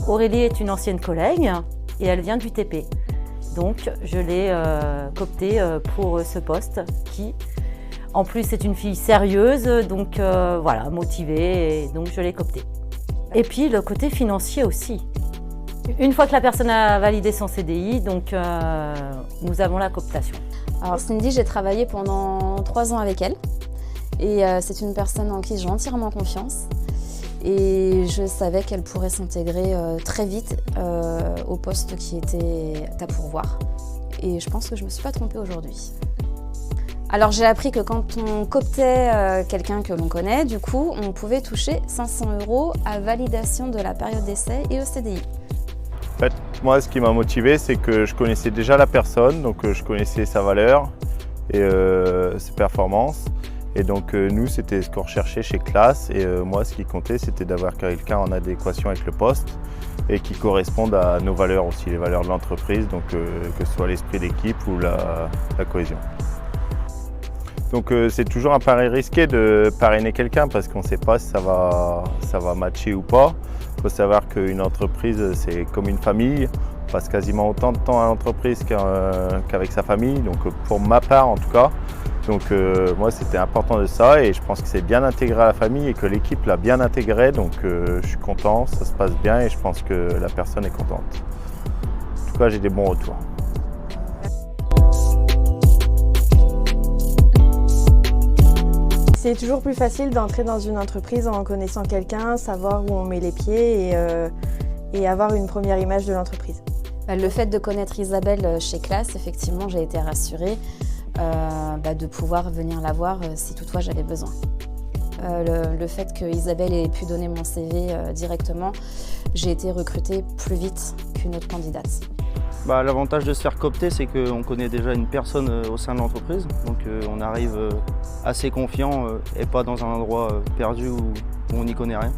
Aurélie est une ancienne collègue et elle vient du TP. Donc je l'ai cooptée pour ce poste qui, en plus, est une fille sérieuse, donc voilà, motivée, et donc je l'ai cooptée. Et puis le côté financier aussi. Une fois que la personne a validé son CDI, donc nous avons la cooptation. Alors Cindy, j'ai travaillé pendant 3 ans avec elle et c'est une personne en qui j'ai entièrement confiance et je savais qu'elle pourrait s'intégrer très vite au poste qui était à pourvoir et je pense que je ne me suis pas trompée aujourd'hui. Alors j'ai appris que quand on cooptait quelqu'un que l'on connaît, du coup on pouvait toucher 500 € à validation de la période d'essai et au CDI. En fait, moi, ce qui m'a motivé, c'est que je connaissais déjà la personne, donc je connaissais sa valeur et ses performances. Et donc nous, c'était ce qu'on recherchait chez Classe. Et moi, ce qui comptait, c'était d'avoir quelqu'un en adéquation avec le poste et qui corresponde à nos valeurs aussi, les valeurs de l'entreprise, donc que ce soit l'esprit d'équipe ou la cohésion. Donc c'est toujours un pari risqué de parrainer quelqu'un parce qu'on ne sait pas si ça va matcher ou pas. Il faut savoir qu'une entreprise, c'est comme une famille. On passe quasiment autant de temps à l'entreprise qu'avec sa famille, donc pour ma part en tout cas. Donc moi, c'était important de ça et je pense que c'est bien intégré à la famille et que l'équipe l'a bien intégré. Donc je suis content, ça se passe bien et je pense que la personne est contente. En tout cas, j'ai des bons retours. C'est toujours plus facile d'entrer dans une entreprise en connaissant quelqu'un, savoir où on met les pieds et avoir une première image de l'entreprise. Le fait de connaître Isabelle chez Classe, effectivement, j'ai été rassurée de pouvoir venir la voir si toutefois j'avais besoin. Le fait que Isabelle ait pu donner mon CV directement, j'ai été recrutée plus vite qu'une autre candidate. L'avantage de se faire coopter, c'est qu'on connaît déjà une personne au sein de l'entreprise, donc on arrive assez confiant et pas dans un endroit perdu où on n'y connaît rien.